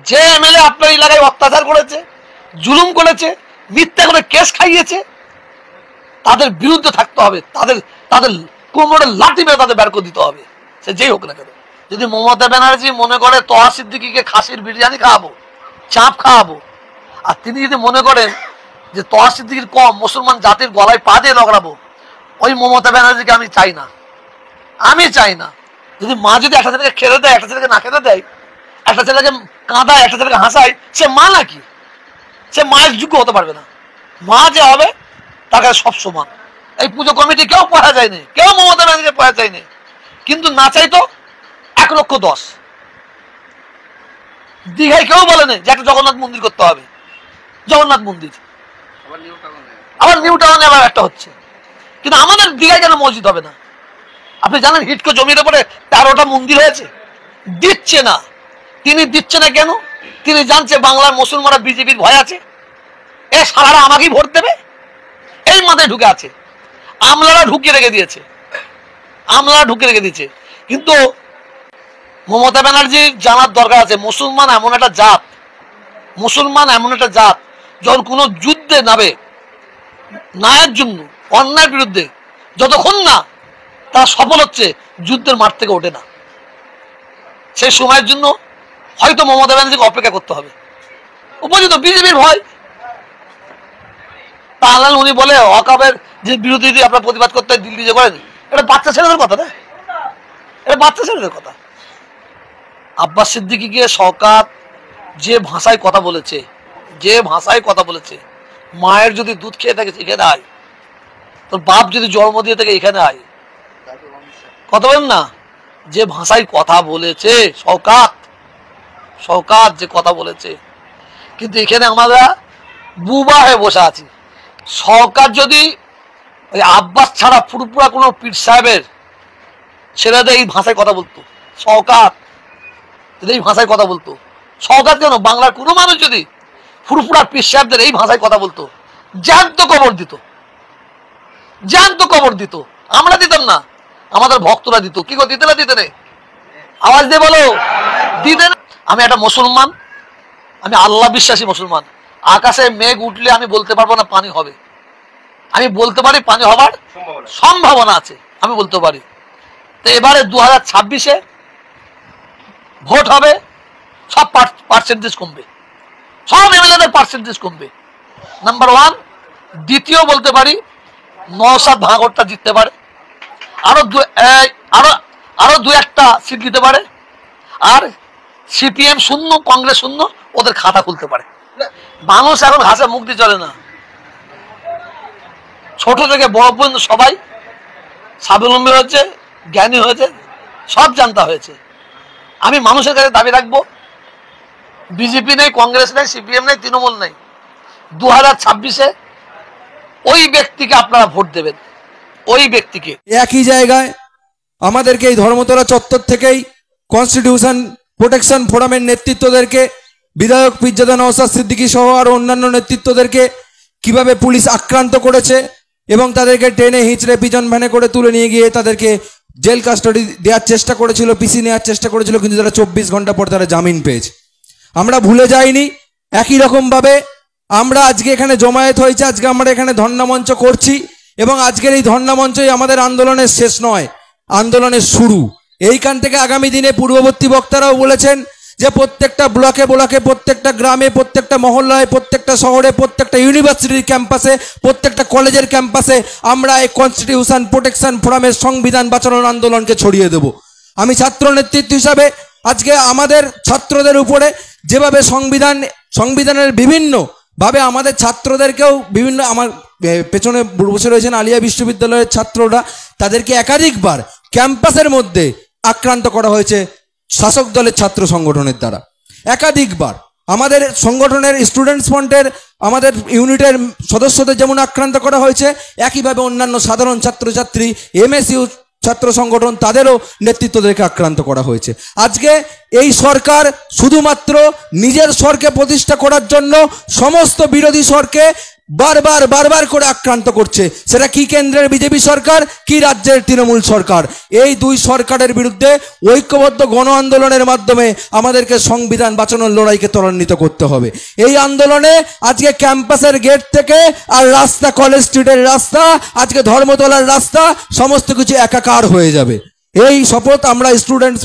যে এমএলএ আপনার এলাকায় অত্যাচার করেছে, জুলুম করেছে, মিথ্যা করে কেস খাইয়েছে, তাদের বিরুদ্ধে থাকতে হবে, তাদের তাদের কোমরে লাঠি মেরে তাদের বের করে দিতে হবে, সে যেই হোক না কেন। যদি মমতা ব্যানার্জি মনে করে তোহা সিদ্দিকীকে খাসির বিরিয়ানি খাওয়াবো, চাপ খাওয়াবো, আর তিনি যদি মনে করেন যে তোহা সিদ্দিকীর কম মুসলমান জাতির গলায় পা দিয়ে লগড়াবো, ওই মমতা ব্যানার্জিকে আমি চাই না, আমি চাই না। যদি মা যদি একটা ছেলেকে খেতে দেয়, একটা ছেলেকে না খেতে দেয়, একটা ছেলেকে কাঁদায়, একটা ছেলেকে হাসায়, সে মা নাকি? সে মায়ের যোগ্য হতে পারবে না। মা যে হবে তার কাছে সব সমান। এই পুজো কমিটি কেউ পড়া যায়নি, কেউ মমতা ব্যানার্জিকে পড়া যায়নি, কিন্তু না চাইতো 1,10,00,000। দীঘায় কেউ বলেনি যে একটা জগন্নাথ মন্দির করতে হবে, জগন্নাথ মন্দির, আবার নিউ টাউনে আবার একটা হচ্ছে, কিন্তু আমাদের দীঘায় কেন মসজিদ হবে না? আপনি জানেন হিটকো জমির উপরে 13টা মন্দির হয়েছে, দিচ্ছে না। তিনি দিচ্ছে না কেন? তিনি জানছে বাংলার মুসলমানরা বিজেপির ভয় আছে, এ সারারা আমাকেই ভোট দেবে, এই মাথায় ঢুকে আছে। আমলারা ঢুকিয়ে রেখে দিয়েছে, আমলারা ঢুকিয়ে রেখে দিয়েছে। কিন্তু মমতা ব্যানার্জির জানার দরকার আছে, মুসলমান এমন একটা জাত, মুসলমান এমন একটা জাত, যখন কোনো যুদ্ধে নামে ন্যায়ের জন্য, অন্যায়ের বিরুদ্ধে, যতক্ষণ না তারা সফল হচ্ছে, যুদ্ধের মাঠ থেকে ওঠে না। সেই সময়ের জন্য হয়তো মমতা ব্যানার্জিকে অপেক্ষা করতে হবে। উপযুক্ত বিজেপির ভয়। তাহলে উনি বলে ওয়াকফের যে বিরোধী আপনার প্রতিবাদ করতে দিল্লি যে করেন, এটা বাচ্চা ছেলেদের কথা না, এটা বাচ্চা ছেলেদের কথা। আব্বাস সিদ্দিকীকে শওকত যে ভাষায় কথা বলেছে, যে ভাষায় কথা বলেছে, মায়ের যদি দুধ খেয়ে থাকে এখানে আয়, তোর বাপ যদি জন্ম দিয়ে থাকে এখানে আয়, কথা বলেন না, যে ভাষায় কথা বলেছে শওকত, শওকত যে কথা বলেছে। কিন্তু এখানে আমরা বুবা হয়ে বসে আছি। শওকত যদি ওই আব্বাস ছাড়া পুরোপুরা কোনো পীর সাহেবের ছেলেদের এই ভাষায় কথা বলতো, শওকত যদি এই ভাষায় কথা বলতো, শওকত কেন, বাংলার কোনো মানুষ যদি ফুরফুরা পীর সাহেবদের এই ভাষায় কথা বলতো, জ্যান্ত কবর দিত, জ্যান্ত কবর দিত। আমরা দিতাম না, আমাদের ভক্তরা দিত। কি দিতে না, দিতে নেই, আওয়াজ দিয়ে বলো, দিতে না। আমি একটা মুসলমান, আমি আল্লাহ বিশ্বাসী মুসলমান। আকাশে মেঘ উঠলে আমি বলতে পারবো না পানি হবে, আমি বলতে পারি পানি হবার সম্ভাবনা আছে, আমি বলতে পারি। তো এবারে 2026-এ ভোট হবে, সব পার্সেন্টেজ কমবে, সব এমএলএদের পার্সেন্টেজ কমবে, নাম্বার 1। দ্বিতীয় বলতে পারি নওশাদ ভাঙড়টা জিততে পারে, আরো দু একটা সিট দিতে পারে, আর সিপিএম শূন্য, কংগ্রেস শূন্য, ওদের খাতা খুলতে পারে। মানুষ এখন হাসে মুখ দিয়ে চলে না, ছোট থেকে বড় পর্যন্ত সবাই স্বাবলম্বী হয়েছে, জ্ঞানী হয়েছে, সব জানতা হয়েছে। আমি মানুষের কাছে দাবি রাখবো, বিজেপি নেই, কংগ্রেস নেই, সিপিএম নেই, তৃণমূল নেই, 2026-এ ওই ব্যক্তিকে আপনারা ভোট দেবেন, ওই ব্যক্তিকে। একই জায়গায় আমাদেরকে এই ধর্মতলা চত্বর থেকেই কনস্টিটিউশন প্রোটেকশন ফোরামের নেতৃত্বদেরকে, বিধায়ক পীরজাদা নওশাদ সিদ্দিকী সহ আর অন্যান্য নেতৃত্বদেরকে কিভাবে পুলিশ আক্রান্ত করেছে এবং তাদেরকে টেনে হিঁচড়ে পিছন ভ্যানে করে তুলে নিয়ে গিয়ে তাদেরকে জেল কাস্টাডি দেওয়ার চেষ্টা করেছিল, পিসি নেওয়ার চেষ্টা করেছিল, কিন্তু তারা 24 ঘন্টা পর তারা জামিন পেয়েছে। আমরা ভুলে যাইনি। একই রকমভাবে আমরা আজকে এখানে জমায়েত হয়েছে, আজকে আমরা এখানে ধর্ণামঞ্চ করছি, এবং আজকের এই ধর্ণামঞ্চই আমাদের আন্দোলনের শেষ নয়, আন্দোলনের শুরু। এইখান থেকে আগামী দিনে পূর্ববর্তী বক্তারাও বলেছেন যে প্রত্যেকটা ব্লকে ব্লকে, প্রত্যেকটা গ্রামে, প্রত্যেকটা মহল্লায়, প্রত্যেকটা শহরে, প্রত্যেকটা ইউনিভার্সিটির ক্যাম্পাসে, প্রত্যেকটা কলেজের ক্যাম্পাসে আমরা এই কনস্টিটিউশন প্রোটেকশন ফোরামের সংবিধান বাঁচানোর আন্দোলনকে ছড়িয়ে দেব। আমি ছাত্র নেতৃত্ব হিসাবে আজকে আমাদের ছাত্রদের উপরে যেভাবে সংবিধানের বিভিন্নভাবে আমাদের ছাত্রদেরকেও বিভিন্ন, আমার পেছনে বসে রয়েছেন আলিয়া বিশ্ববিদ্যালয়ের ছাত্ররা, তাদেরকে একাধিকবার ক্যাম্পাসের মধ্যে আক্রান্ত করা হয়েছে শাসক দলের ছাত্র সংগঠনের দ্বারা, একাধিকবার। আমাদের সংগঠনের স্টুডেন্টস ফ্রন্টের আমাদের ইউনিটের সদস্যদের যেমন আক্রান্ত করা হয়েছে, একইভাবে অন্যান্য সাধারণ ছাত্রছাত্রী, এমএসইউ ছাত্র সংগঠন, তাদেরও নেতৃত্বদেরকে আক্রান্ত করা হয়েছে। আজকে এই সরকার শুধুমাত্র নিজের স্বরকে প্রতিষ্ঠা করার জন্য সমস্ত বিরোধী স্বরকে বারবার বারবার করে আক্রান্ত করছে, সেটা কি কেন্দ্রের বিজেপি সরকার কি রাজ্যের তৃণমূল সরকার। এই দুই সরকারের বিরুদ্ধে ঐক্যবদ্ধ গণ আন্দোলনের মাধ্যমে আমাদেরকে সংবিধান বাঁচানোর লড়াইকে ত্বরান্বিত করতে হবে। এই আন্দোলনে আজকে ক্যাম্পাসের গেট থেকে আর রাস্তা, কলেজ স্ট্রিটের রাস্তা, আজকে ধর্মতলার রাস্তা, সমস্ত কিছু একাকার হয়ে যাবে। এই শপথ আমরা স্টুডেন্টস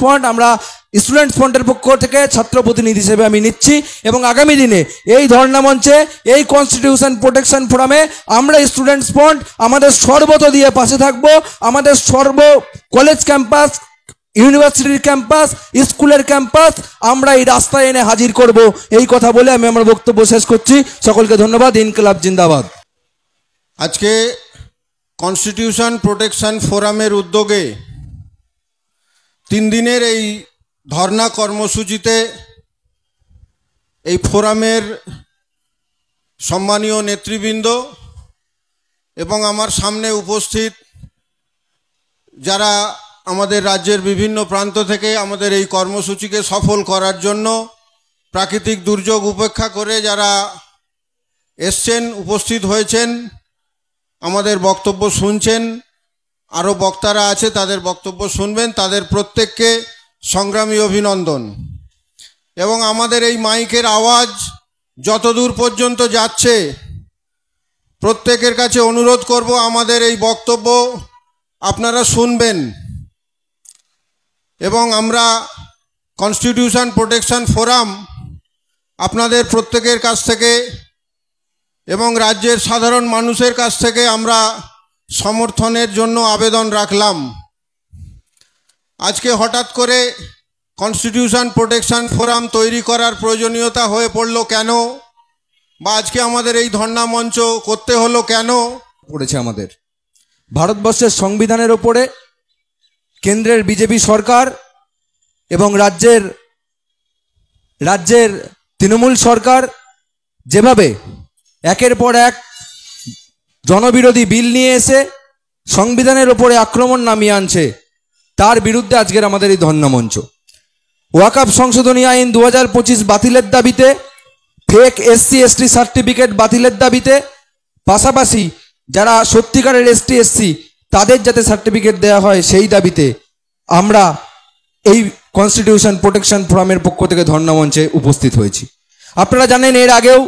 ফ্রন্টের পক্ষ থেকে ছাত্র প্রতিনিধি হিসেবে আমি নিচ্ছি, এবং আগামী দিনে এই ধর্ণা মঞ্চে, এই কনস্টিটিউশন প্রোটেকশন ফোরামে আমরা স্টুডেন্টস ফ্রন্ট আমাদের সর্বত দিয়ে পাশে থাকব। আমাদের কলেজ ক্যাম্পাস, ইউনিভার্সিটির ক্যাম্পাস, স্কুলের ক্যাম্পাস আমরা এই রাস্তায় এনে হাজির করব। এই কথা বলে আমি আমার বক্তব্য শেষ করছি। সকলকে ধন্যবাদ। ইনকলাব জিন্দাবাদ। আজকে কনস্টিটিউশন প্রোটেকশন ফোরামের উদ্যোগে 3 দিনের এই ধর্ণা কর্মসূচিতে এই ফোরামের সম্মানীয় নেতৃবৃন্দ এবং আমার সামনে উপস্থিত যারা আমাদের রাজ্যের বিভিন্ন প্রান্ত থেকে আমাদের এই কর্মসূচিকে সফল করার জন্য প্রাকৃতিক দুর্যোগ উপেক্ষা করে যারা এসছেন, উপস্থিত হয়েছেন, আমাদের বক্তব্য শুনছেন, আরও বক্তারা আছে তাদের বক্তব্য শুনবেন, তাদের প্রত্যেককে সংগ্রামী অভিনন্দন। এবং আমাদের এই মাইকের আওয়াজ যতদূর পর্যন্ত যাচ্ছে প্রত্যেকের কাছে অনুরোধ করব আমাদের এই বক্তব্য আপনারা শুনবেন। এবং আমরা কনস্টিটিউশন প্রোটেকশন ফোরাম আপনাদের প্রত্যেকের কাছ থেকে এবং রাজ্যের সাধারণ মানুষের কাছ থেকে আমরা সমর্থনের জন্য আবেদন রাখলাম। আজকে হঠাৎ করে কনস্টিটিউশন প্রোটেকশন ফোরাম তৈরি করার প্রয়োজনীয়তা হয়ে পড়ল কেন, বা আজকে আমাদের এই ধর্ণা মঞ্চ করতে হলো কেন পড়েছে? আমাদের ভারতবর্ষের সংবিধানের ওপরে কেন্দ্রের বিজেপি সরকার এবং রাজ্যের তৃণমূল সরকার যেভাবে একের পর এক জনবিরোধী বিল নিয়ে এসে সংবিধানের ওপরে আক্রমণ নামিয়ে আনছে, তার বিরুদ্ধে আজকের আমাদের এই ধর্ণা মঞ্চ। ওয়াকফ সংশোধনী আইন 2025 বাতিলের দাবিতে, ফেক SC/ST সার্টিফিকেট বাতিলের দাবিতে, পাশাপাশি যারা সত্যিকারের ST/SC তাদের যাতে সার্টিফিকেট দেওয়া হয় সেই দাবিতে আমরা এই কনস্টিটিউশন প্রোটেকশন ফোরামের পক্ষ থেকে ধর্ণা মঞ্চে উপস্থিত হয়েছি। আপনারা জানেন এর আগেও